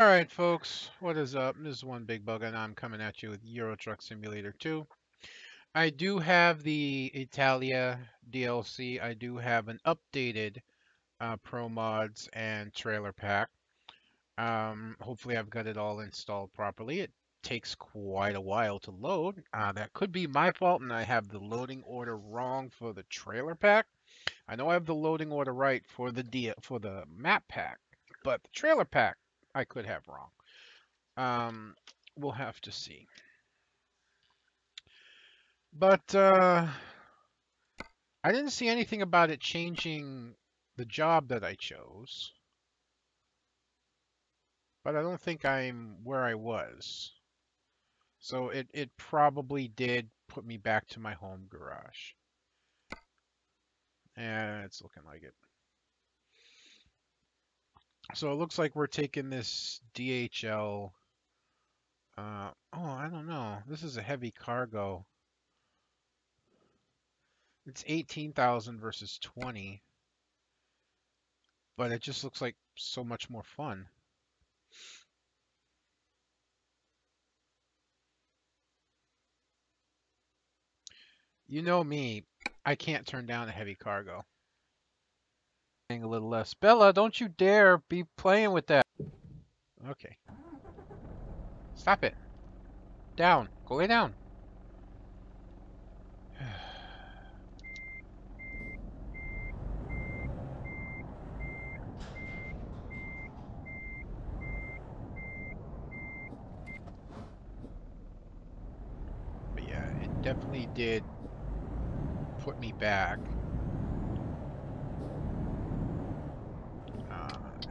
Alright folks, what is up? This is One Big Bug and I'm coming at you with Euro Truck Simulator 2. I do have the Italia DLC. I do have an updated Promods and trailer pack. Hopefully I've got it all installed properly. It takes quite a while to load. That could be my fault and I have the loading order wrong for the trailer pack. I know I have the loading order right for the map pack, but the trailer pack I could have wrong. We'll have to see. But I didn't see anything about it changing the job that I chose. But I don't think I'm where I was. So it probably did put me back to my home garage. And it's looking like it. So it looks like we're taking this DHL. Oh, I don't know. This is a heavy cargo. It's 18,000 versus 20. But it just looks like so much more fun. You know me, I can't turn down a heavy cargo. A little less. Bella, don't you dare be playing with that. Okay. Stop it. Down. Go lay down. But yeah, it definitely did put me back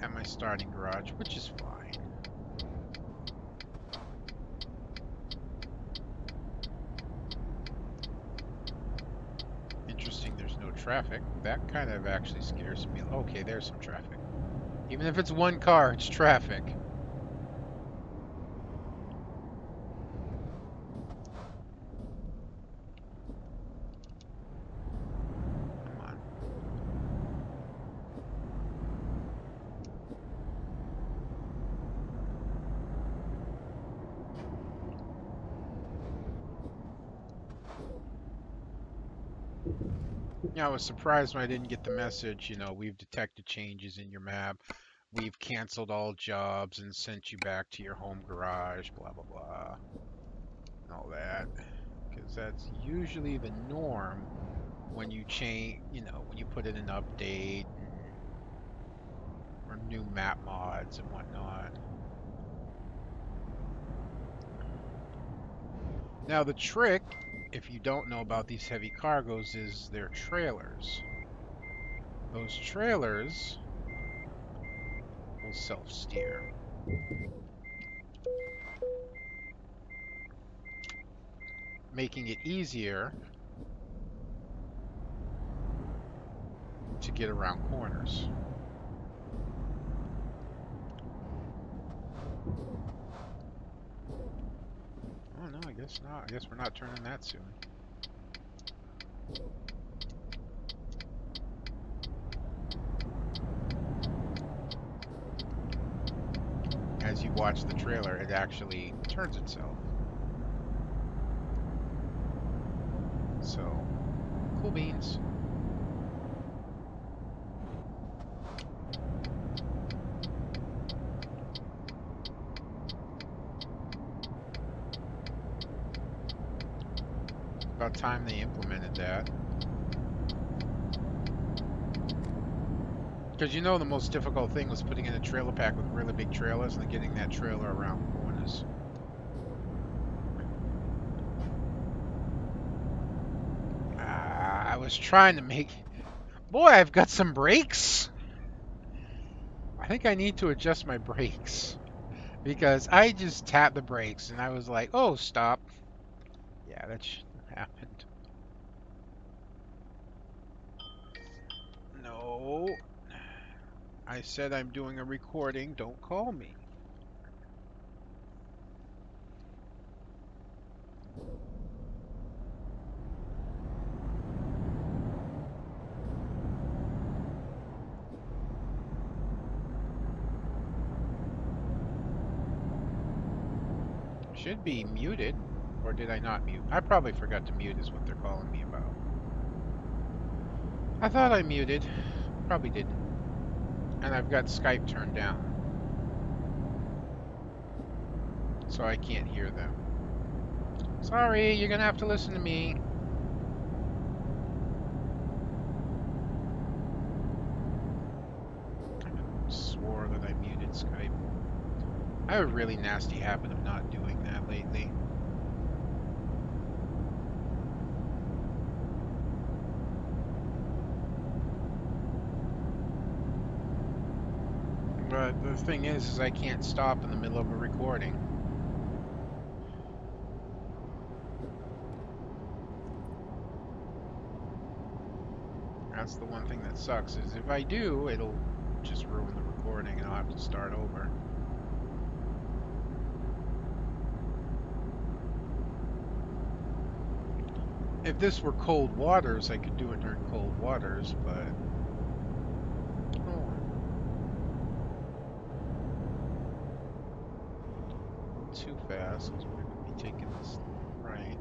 at my starting garage, which is fine. Interesting, there's no traffic. That kind of actually scares me. Okay, there's some traffic. Even if it's one car, it's traffic. Come on. Yeah, I was surprised when I didn't get the message, we've detected changes in your map. We've canceled all jobs and sent you back to your home garage, blah, blah, blah, and all that. Because that's usually the norm when you change, when you put in an update or new map mods and whatnot. Now, the trick, if you don't know about these heavy cargoes, is their trailers. Those trailers will self-steer, making it easier to get around corners. Oh no, I guess not. I guess we're not turning that soon. As you watch the trailer, it actually turns itself. So, cool beans. About time they implemented that. Because the most difficult thing was putting in a trailer pack with really big trailers and then getting that trailer around corners. I was trying to make... Boy, I've got some brakes! I think I need to adjust my brakes. Because I just tapped the brakes and I was like, oh, stop. Yeah, that shouldn't have happened. No. I said I'm doing a recording. Don't call me. should be muted. Or did I not mute? I probably forgot to mute is what they're calling me about. I thought I muted. Probably didn't. And I've got Skype turned down. So I can't hear them. Sorry, you're gonna have to listen to me. I swore that I muted Skype. I have a really nasty habit of not doing that lately. But the thing is I can't stop in the middle of a recording. That's the one thing that sucks, is if I do, it'll just ruin the recording and I'll have to start over. If this were cold waters, I could do it during cold waters, but... Oh. Not too fast, because we're going to be taking this right.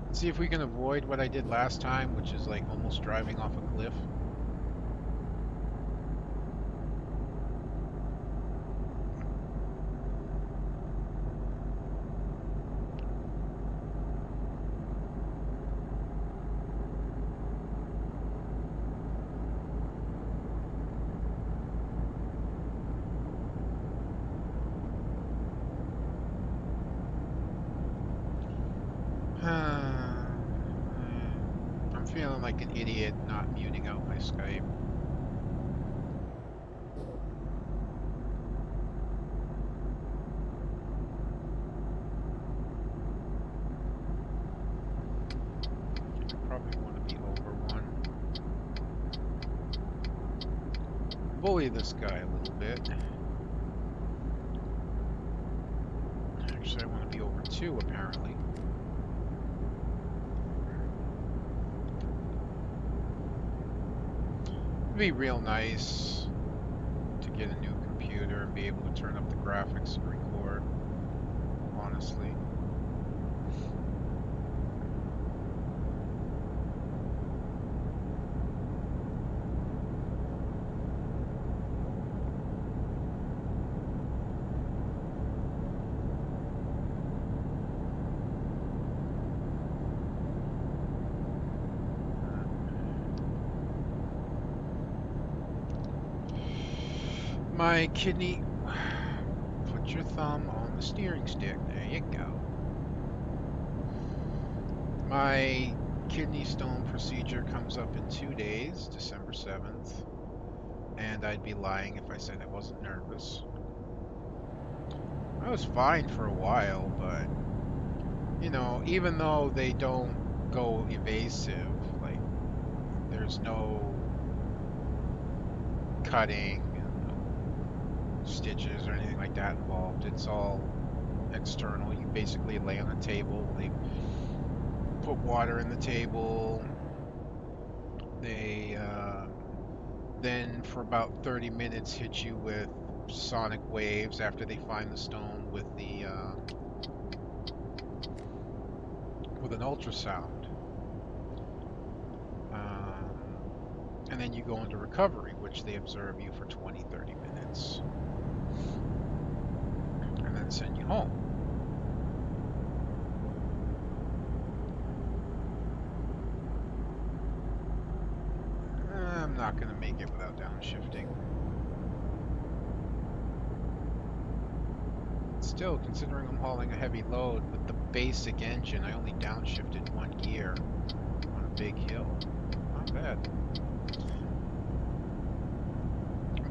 Let's see if we can avoid what I did last time, which is like almost driving off a cliff. I'm feeling like an idiot not muting out my Skype. I probably want to be over one. Bully this guy a little bit. Actually, I want to be over two, apparently. It'd be real nice to get a new computer and be able to turn up the graphics and record, honestly. My kidney, put your thumb on the steering stick, there you go. My kidney stone procedure comes up in 2 days, December 7th, and I'd be lying if I said I wasn't nervous. I was fine for a while, but, you know, even though they don't go evasive, like, there's no cutting, stitches or anything like that involved. It's all external. You basically lay on a table. They put water in the table. They then for about 30 minutes hit you with sonic waves after they find the stone with the with an ultrasound. And then you go into recovery, which they observe you for 20-30 minutes. And then send you home. I'm not going to make it without downshifting. Still, considering I'm hauling a heavy load with the basic engine, I only downshifted 1 gear on a big hill. Not bad.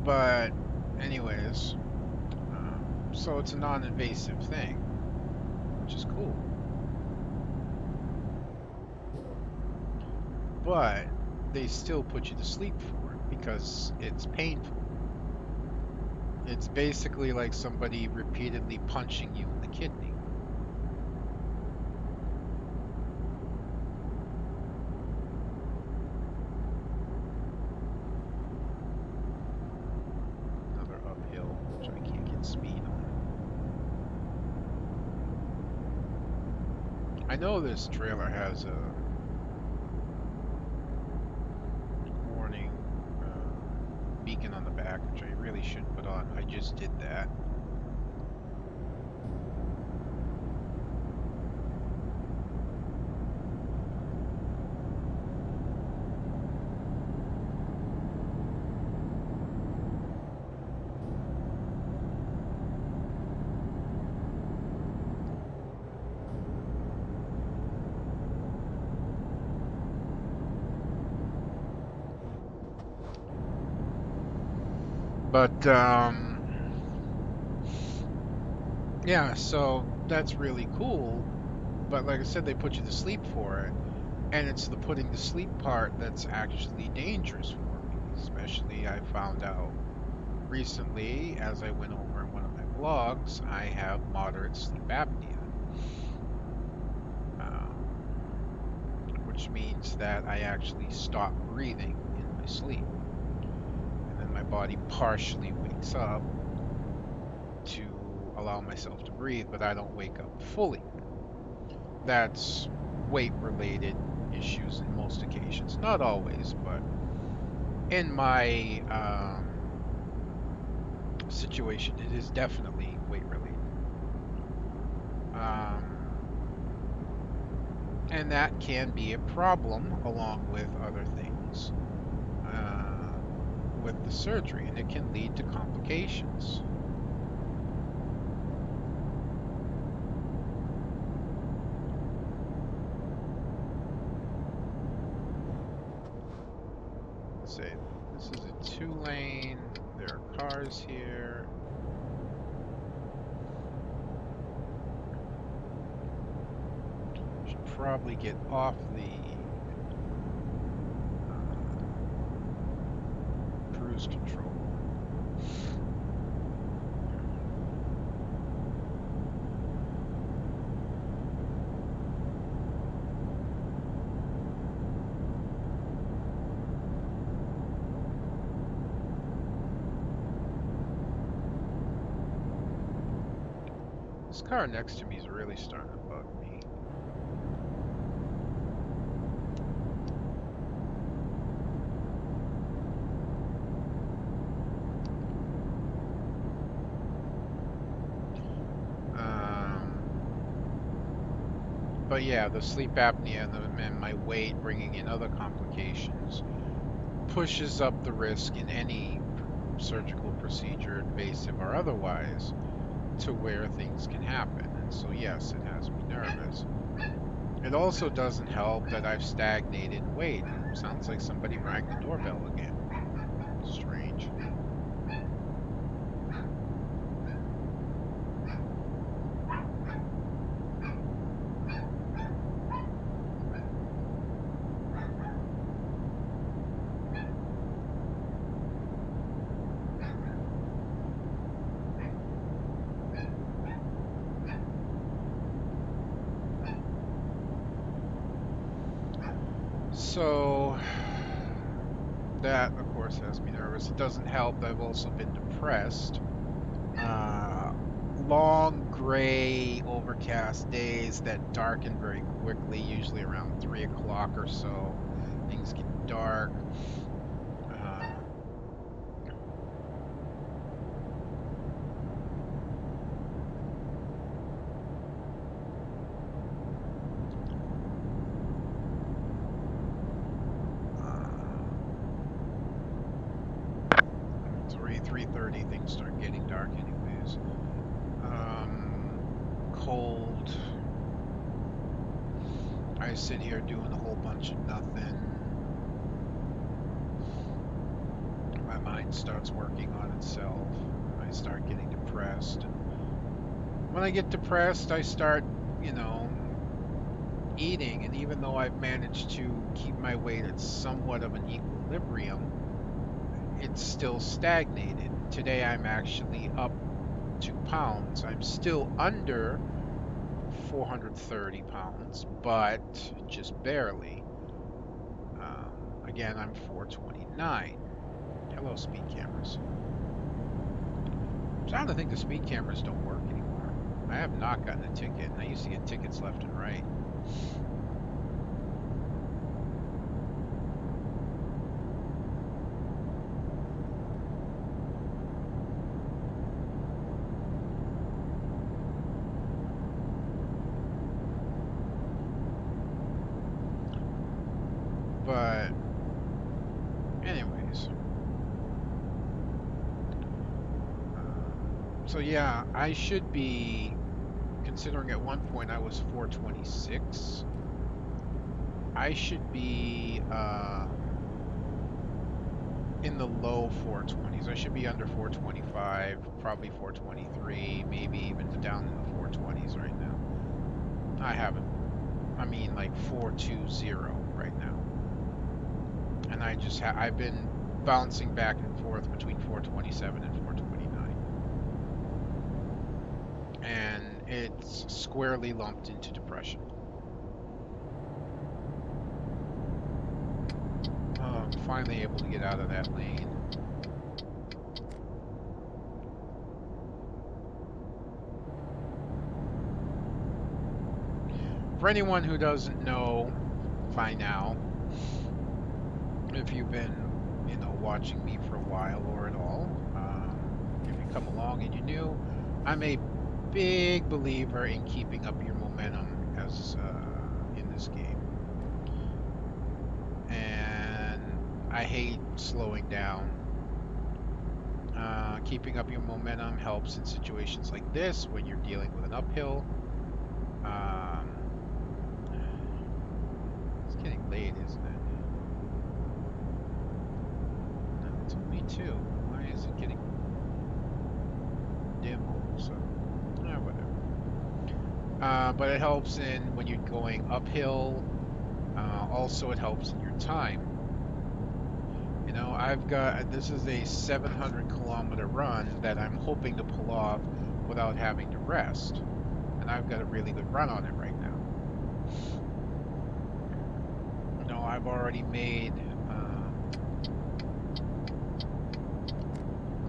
But anyways, so it's a non-invasive thing, which is cool. But they still put you to sleep for it because it's painful. It's basically like somebody repeatedly punching you in the kidney. Another uphill, which I can't get speed on. I know this trailer has a warning beacon on the back, which I really should put on. I just did that. But yeah, so that's really cool. But like I said, they put you to sleep for it, and it's the putting to sleep part that's actually dangerous for me. Especially, I found out recently, as I went over in one of my blogs, I have moderate sleep apnea, which means that I actually stop breathing in my sleep, and then my body partially wakes up to allow myself to breathe, but I don't wake up fully. That's weight-related issues in most occasions, not always, but in my situation, it is definitely weight-related. Um, and that can be a problem along with other things with the surgery, and it can lead to complications. Let's say this is a 2-lane. There are cars here. Should probably get off the cruise control. This car next to me is really starting to bug me. But yeah, the sleep apnea and my weight bringing in other complications pushes up the risk in any surgical procedure, invasive or otherwise, to where things can happen. And so yes, it has me nervous. It also doesn't help that I've stagnated weight. Sounds like somebody rang the doorbell again. Strange. So that, of course, has me nervous. It doesn't help that I've also been depressed. Long, gray, overcast days that darken very quickly, usually around 3 o'clock or so. Things get dark. Three 3:30, things start getting dark anyways. Cold. I sit here doing a whole bunch of nothing. My mind starts working on itself. I start getting depressed. When I get depressed, I start, eating. And even though I've managed to keep my weight at somewhat of an equilibrium, it's still stagnated. Today I'm actually up 2 pounds. I'm still under 430 pounds, but just barely. Again, I'm 429. Hello, speed cameras. I'm starting to think the speed cameras don't work anymore. I have not gotten a ticket, and I used to get tickets left and right. But anyways, so yeah, I should be considering at one point I was 426. I should be in the low 420s. I should be under 425, probably 423, maybe even down in the 420s right now. I haven't. I mean, like 420 right now. And I've been bouncing back and forth between 427 and 429. And it's squarely lumped into depression. I'm finally able to get out of that lane. For anyone who doesn't know by now, if you've been, watching me for a while or at all, if you come along and you're new, I'm a big believer in keeping up your momentum as in this game. And I hate slowing down. Keeping up your momentum helps in situations like this when you're dealing with an uphill. It's getting late, isn't it? No, it's only 2. Why is it getting dim all of a sudden? Whatever. But it helps in when you're going uphill. Also, it helps in your time. This is a 700-kilometer run that I'm hoping to pull off without having to rest. And I've got a really good run on it right now. I've already made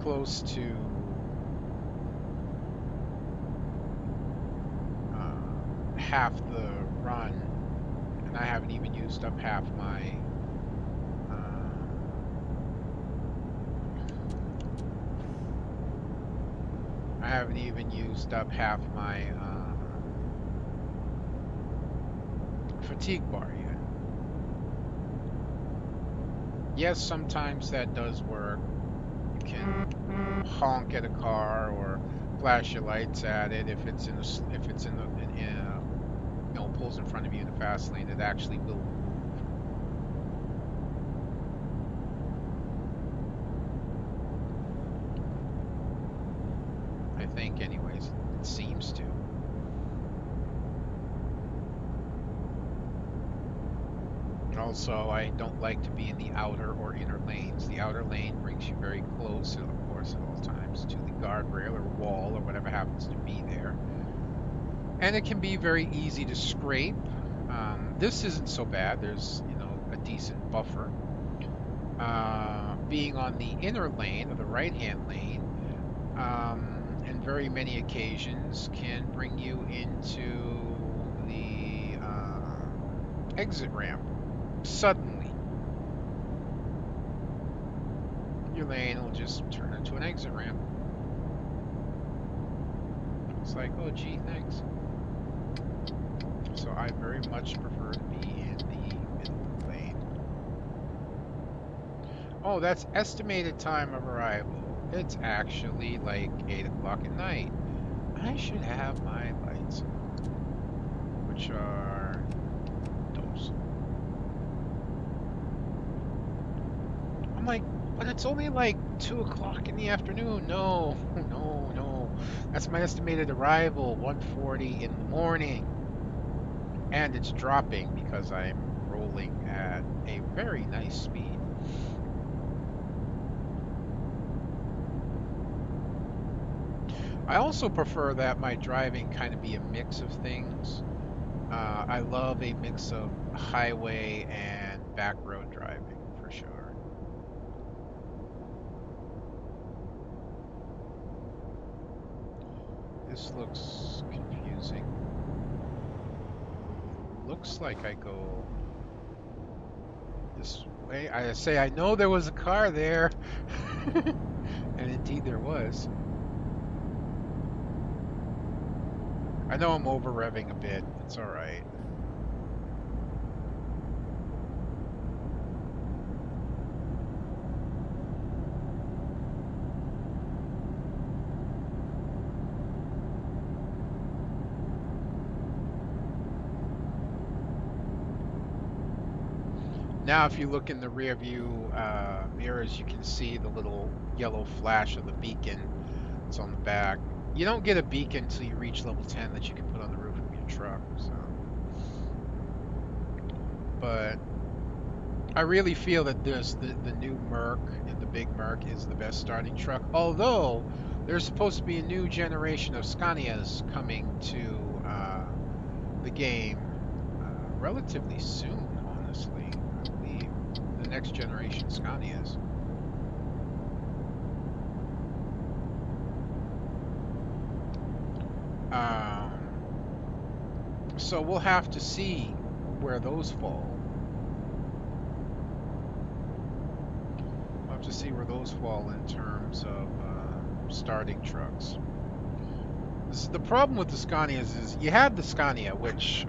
close to half the run, and I haven't even used up half my fatigue bar yet. Yes, sometimes that does work. You can honk at a car or flash your lights at it if it's pulls in front of you in a fast lane. It actually will move. I think, anyways, it seems to. Also, I don't like to be in the outer or inner lanes. The outer lane brings you very close, of course, at all times to the guardrail or wall or whatever happens to be there. And it can be very easy to scrape. This isn't so bad. There's, a decent buffer. Being on the inner lane, or the right-hand lane, in very many occasions can bring you into the exit ramp suddenly. Your lane will just turn into an exit ramp. It's like, oh gee, thanks. So I very much prefer to be in the middle lane. Oh, that's estimated time of arrival. It's actually like 8 o'clock at night. I should have my lights on, which are those. I'm like, but it's only like 2 o'clock in the afternoon. No, no, no. That's my estimated arrival, 1:40 in the morning. And it's dropping because I'm rolling at a very nice speed. I also prefer that my driving kind of be a mix of things. I love a mix of highway and back road driving, for sure. This looks confusing. looks like I go this way. I say I know there was a car there, and indeed there was. I know I'm over revving a bit. It's all right. Now, if you look in the rear view mirrors, you can see the little yellow flash of the beacon. It's on the back. You don't get a beacon until you reach level 10 that you can put on the roof of your truck. So, but I really feel that the new Merc and the big Merc is the best starting truck. Although there's supposed to be a new generation of Scanias coming to the game relatively soon. Honestly, I believe the next generation Scanias. So we'll have to see where those fall. We'll have to see where those fall in terms of starting trucks. The problem with the Scanias is you have the Scania, which,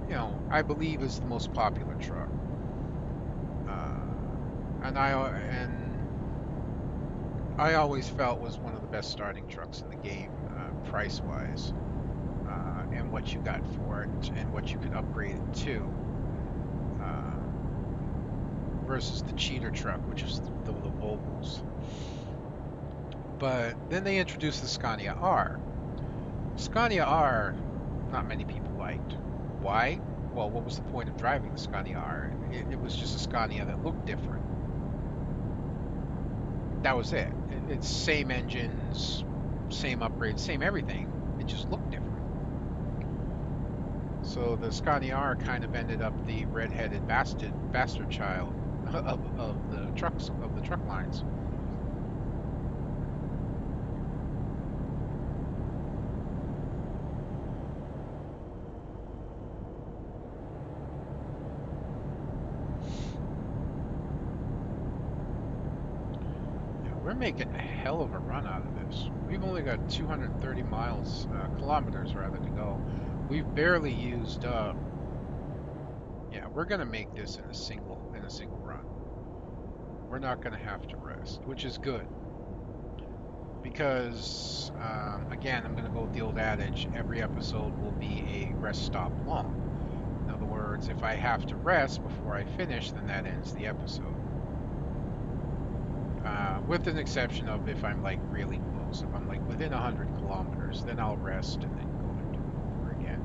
you know, I believe is the most popular truck. And I always felt was one of the best starting trucks in the game, price-wise, and what you got for it, and what you could upgrade it to, versus the cheater truck, which is the Volvos. But then they introduced the Scania R. Scania R, not many people liked. Why? Well, what was the point of driving the Scania R? It was just a Scania that looked different. That was it. It's same engines, same upgrades, same everything. It just looked different. So the Scania R kind of ended up the red-headed bastard child of the truck lines. We're making a hell of a run out of this. We've only got 230 kilometers rather to go. We've barely used up. Yeah, we're gonna make this in a single run. We're not gonna have to rest, which is good. Because again, I'm gonna go with the old adage: every episode will be a rest stop long. In other words, if I have to rest before I finish, then that ends the episode. With an exception of if I'm like really close. If I'm like within 100 kilometers, then I'll rest and then go and do it over again.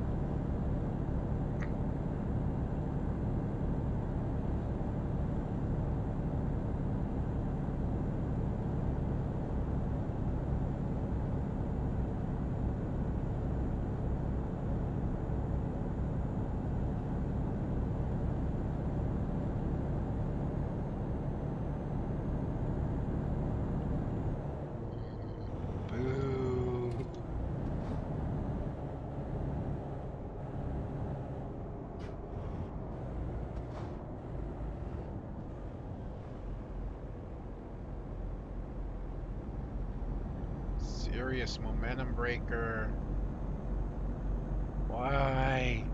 Serious momentum breaker. Why?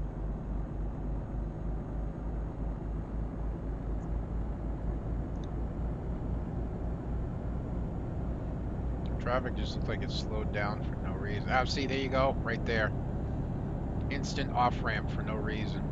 Traffic just looks like it slowed down for no reason. Ah, see, there you go, right there. Instant off ramp for no reason.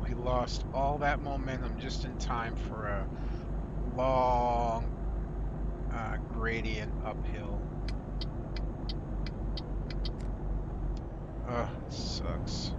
We lost all that momentum just in time for a long gradient uphill. Ugh, it sucks.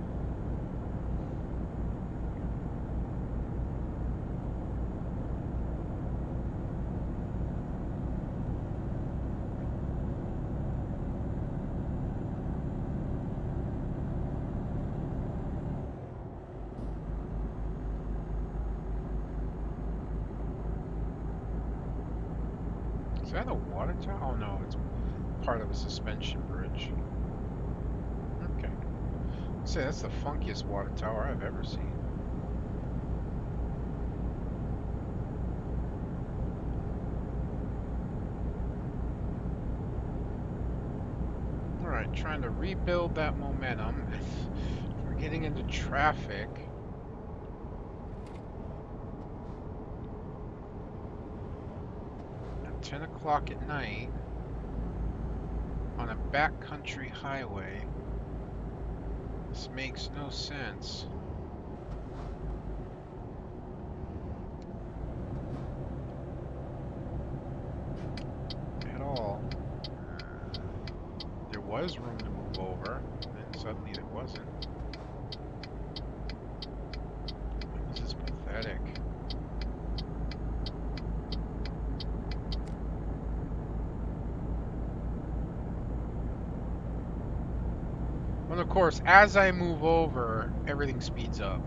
Is that a water tower? Oh no, it's part of a suspension bridge. Okay. Say that's the funkiest water tower I've ever seen. Alright, trying to rebuild that momentum. We're getting into traffic. At 10 o'clock at night on a backcountry highway. This makes no sense. At all. There was room to move over, and then suddenly there wasn't. This is pathetic. And of course, as I move over, everything speeds up.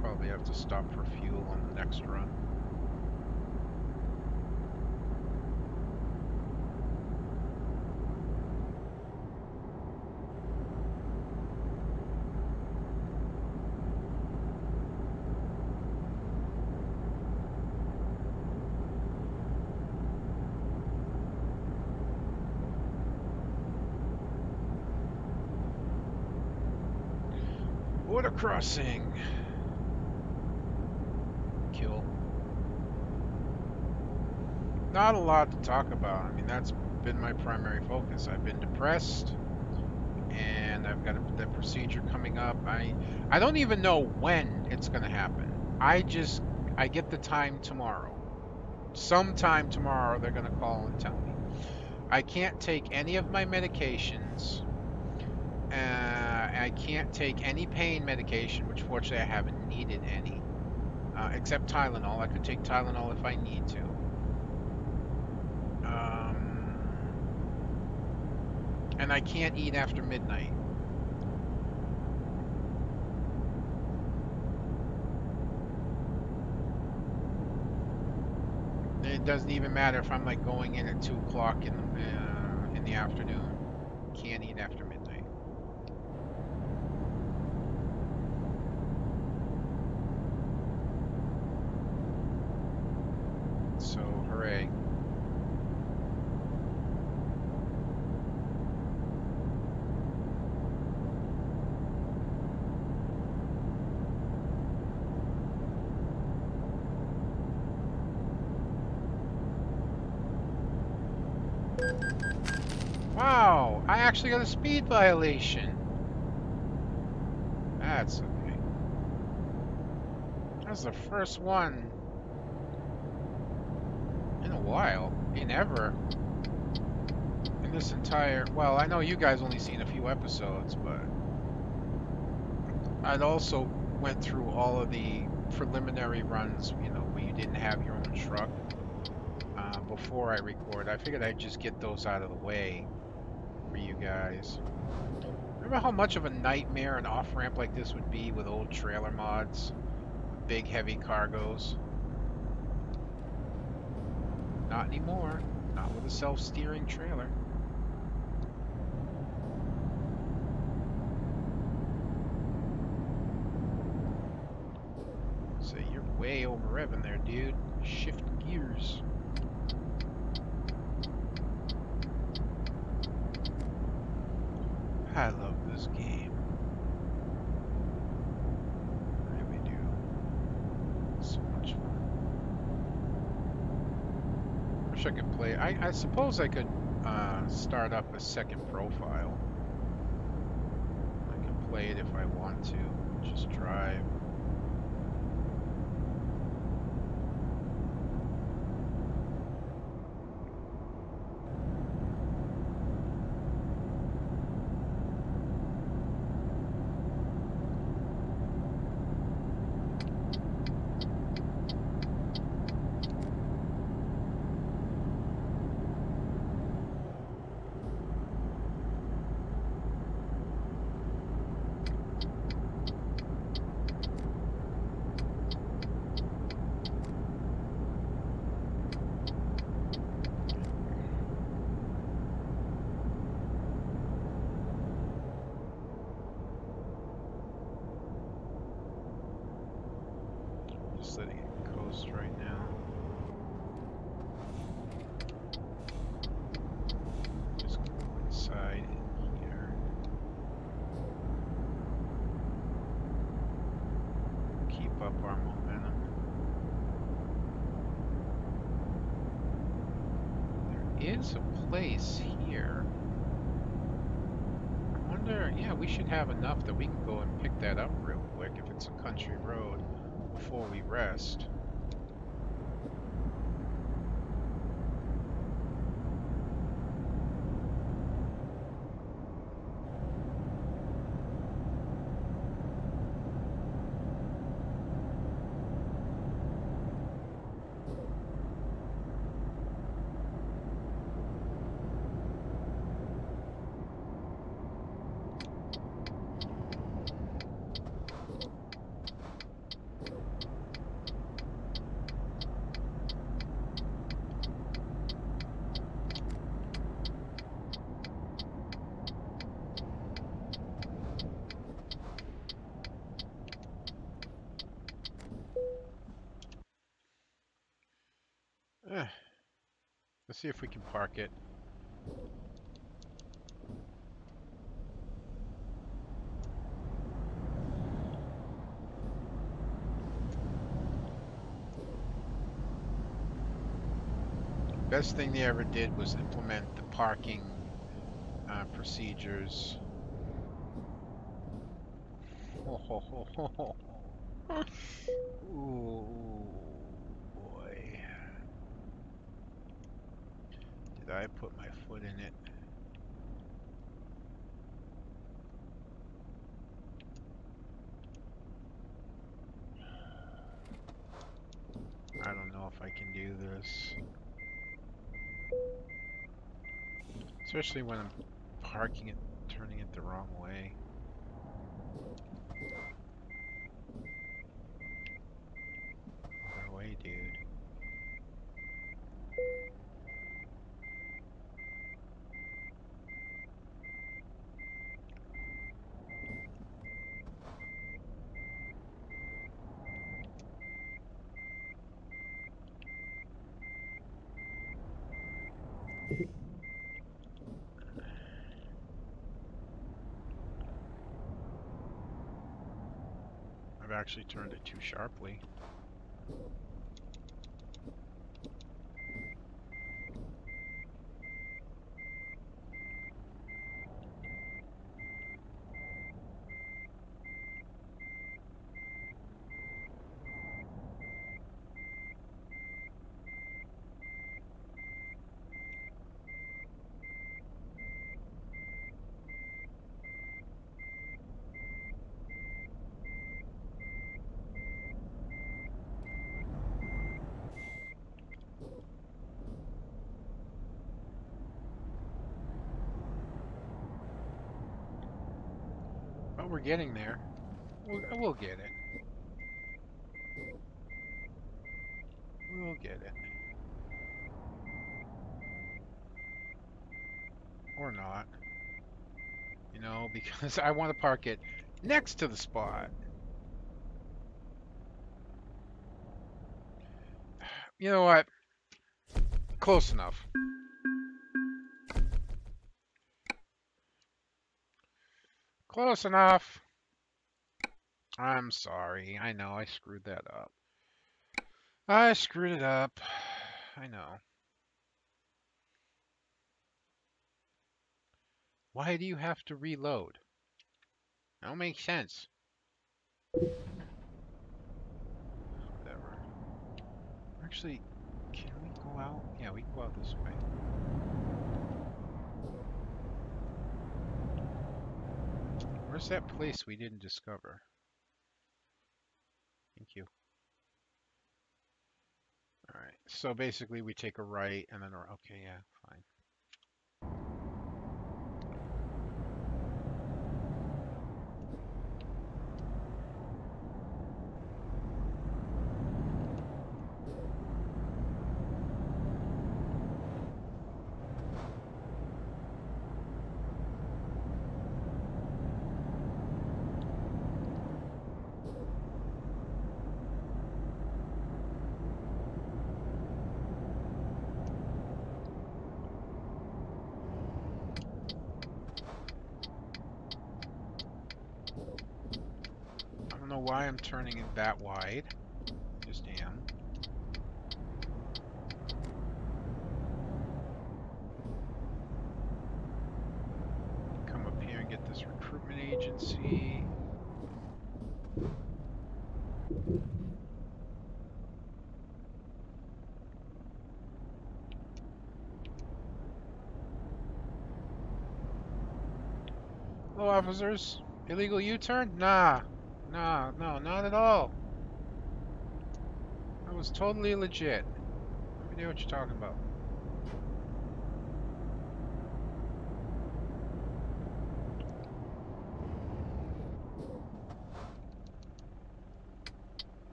Probably have to stop for fuel on the next run. Border crossing. Kill. Not a lot to talk about. I mean, that's been my primary focus. I've been depressed, and I've got the procedure coming up. I don't even know when it's going to happen. I get the time tomorrow. Sometime tomorrow, they're going to call and tell me. I can't take any of my medications. I can't take any pain medication, which fortunately I haven't needed any, except Tylenol. I could take Tylenol if I need to. And I can't eat after midnight. It doesn't even matter if I'm like going in at 2 o'clock in the afternoon. Can't eat after midnight. So, hooray. Wow, I actually got a speed violation. That's okay. That's the first one in a while, in ever. In this entire, well, I know you guys only seen a few episodes, but I'd also went through all of the preliminary runs, you know, where you didn't have your own truck before I record. I figured I'd just get those out of the way for you guys. Remember how much of a nightmare an off-ramp like this would be with old trailer mods? Big, heavy cargoes. Not anymore. Not with a self-steering trailer. So you're way over revving there, dude. Shift gears. I love this game. I really do. wish I could play. I suppose I could start up a second profile. I can play it if I want to. Just drive. Just letting it coast right now. Just go inside here. Keep up our momentum. There is a place here. I wonder, yeah, we should have enough that we can go and pick that up real quick if it's a country road before we rest. Eh, let's see if we can park it. Best thing they ever did was implement the parking procedures. Ooh, boy. Did I put my foot in it? I don't know if I can do this. Especially when I'm parking it, turning it the wrong way. Other way, dude. I've actually turned it too sharply. But we're getting there. We'll get it. We'll get it. Or not. You know, because I want to park it next to the spot. You know what? Close enough. Close enough. I'm sorry. I know I screwed that up. I screwed it up. I know. Why do you have to reload? That don't make sense. Whatever. Actually, can we go out? Yeah, we can go out this way. Where's that place we didn't discover? Thank you. Alright, so basically we take a right and then a... Okay, yeah, fine. I don't know why I'm turning it that wide. Just am. Come up here and get this recruitment agency. Hello, officers. Illegal U-turn? Nah. Nah, no, not at all. That was totally legit. No idea what you're talking about.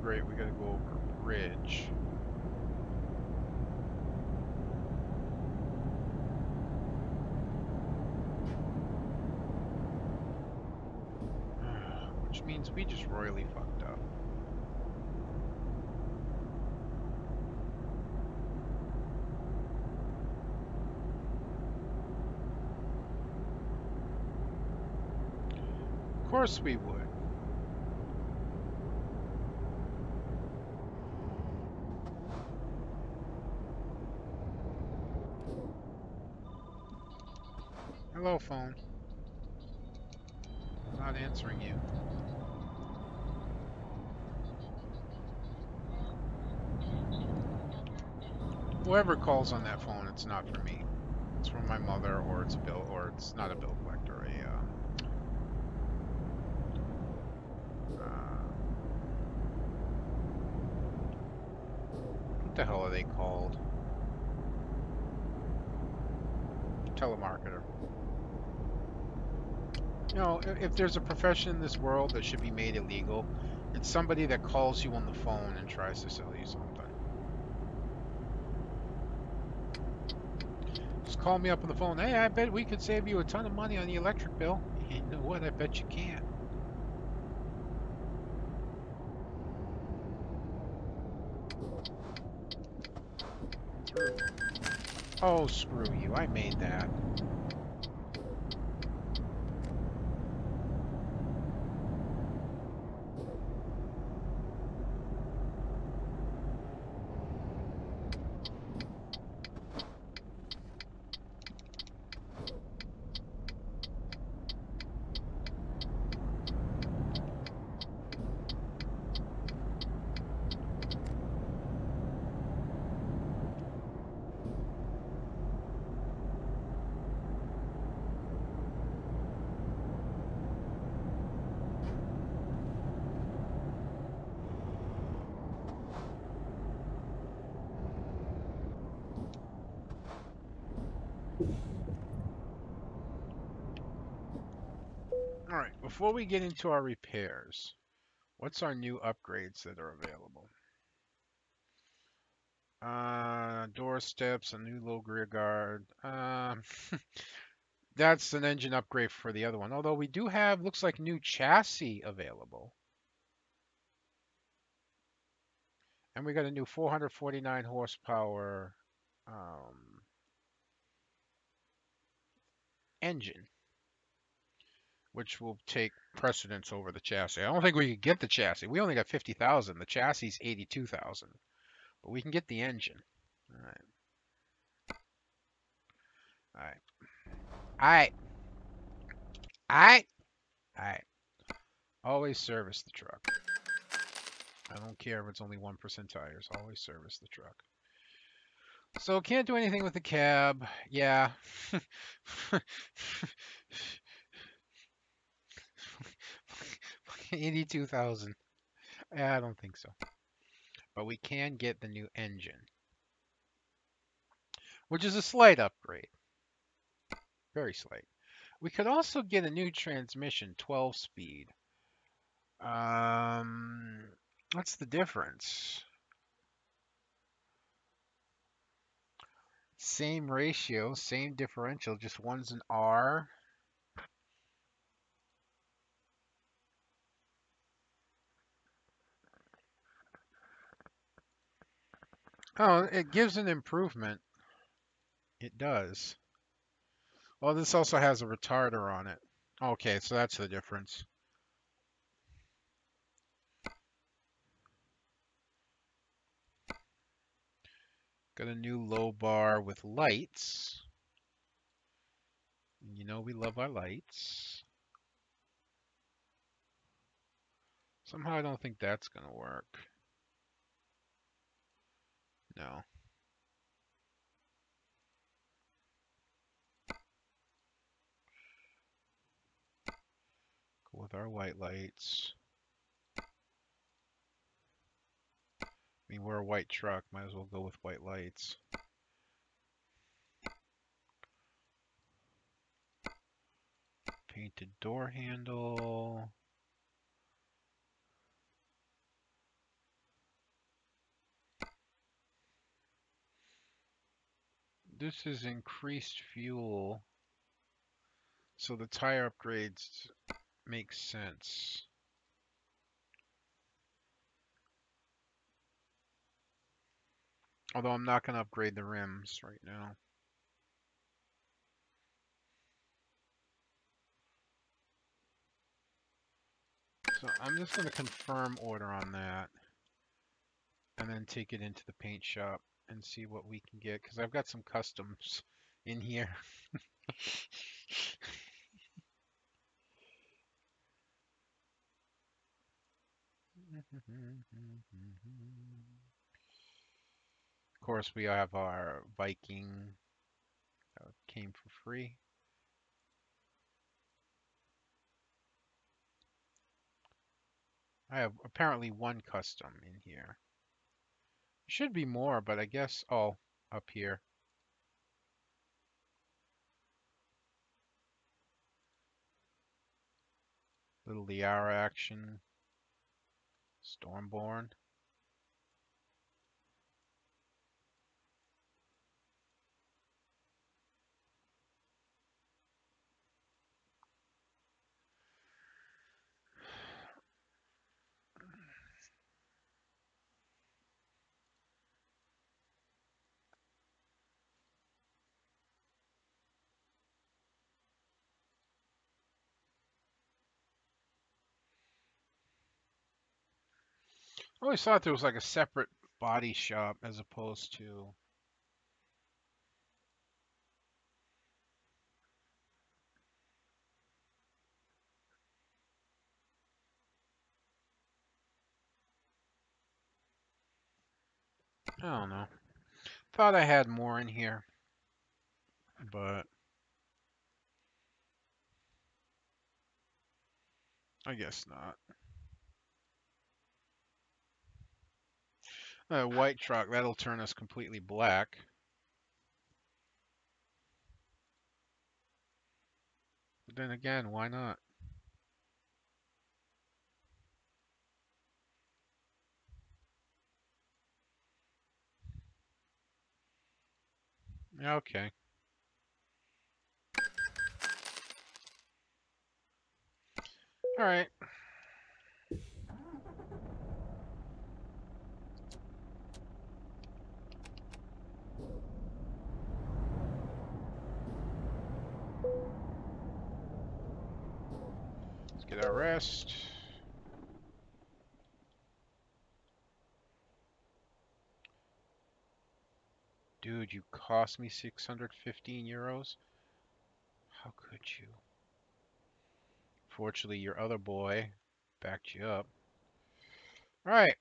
Great, we gotta go over a bridge. Which means we just royally fucked up. Of course we would. Hello, phone. I'm not answering you. Whoever calls on that phone, it's not for me. It's from my mother, or it's a bill, or it's not a bill collector. What the hell are they called? Telemarketer. You know, if there's a profession in this world that should be made illegal, it's somebody that calls you on the phone and tries to sell you something. Just call me up on the phone. Hey, I bet we could save you a ton of money on the electric bill. You know what? I bet you can't. Oh, screw you. I made that. Alright, before we get into our repairs, what's our new upgrades that are available? Door steps, a new low rear guard. That's an engine upgrade for the other one. Although we do have, looks like new chassis available. And we got a new 449 horsepower engine, which will take precedence over the chassis. I don't think we could get the chassis. We only got 50,000. The chassis is 82,000. But we can get the engine. All right. All right. All right. All right. All right. Always service the truck. I don't care if it's only 1% tires. Always service the truck. So can't do anything with the cab. Yeah. 82,000. I don't think so. But we can get the new engine, which is a slight upgrade. Very slight. We could also get a new transmission, 12 speed. What's the difference? Same ratio, same differential, just one's an R. Oh, it gives an improvement. It does. Well, this also has a retarder on it. Okay, so that's the difference. Got a new low bar with lights. You know we love our lights. Somehow I don't think that's going to work. No. Go with our white lights. I mean, we're a white truck. Might as well go with white lights. Painted door handle. This is increased fuel. So the tire upgrades make sense. Although I'm not going to upgrade the rims right now. So I'm just going to confirm order on that. And then take it into the paint shop and see what we can get. Because I've got some customs in here. Of course, we have our Viking that came for free. I have apparently one custom in here. Should be more, but I guess, oh, up here. Little Liara action. Stormborn. I always thought there was like a separate body shop as opposed to. I don't know. Thought I had more in here, but I guess not. A white truck, that'll turn us completely black. But then again, why not? Yeah, okay. All right. Let's get our rest. Dude, you cost me 615 euros? How could you? Fortunately, your other boy backed you up. All right.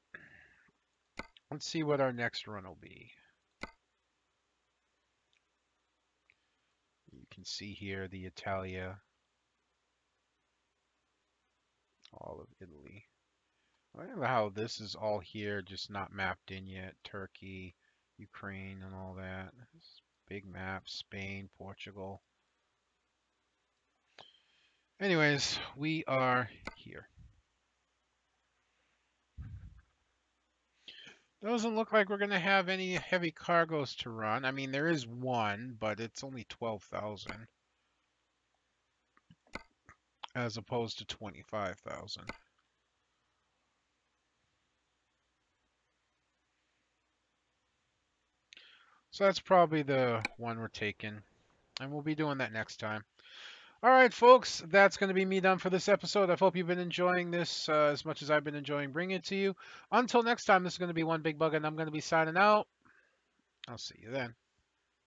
Let's see what our next run will be. You can see here the Italia, all of Italy. I don't know how this is all here, just not mapped in yet. Turkey, Ukraine, and all that. Big map, Spain, Portugal. Anyways, we are here. Doesn't look like we're going to have any heavy cargoes to run. I mean, there is one, but it's only 12,000 as opposed to 25,000. So that's probably the one we're taking, and we'll be doing that next time. All right, folks, that's going to be me done for this episode. I hope you've been enjoying this as much as I've been enjoying bringing it to you. Until next time, this is going to be One Big Bug, and I'm going to be signing out. I'll see you then.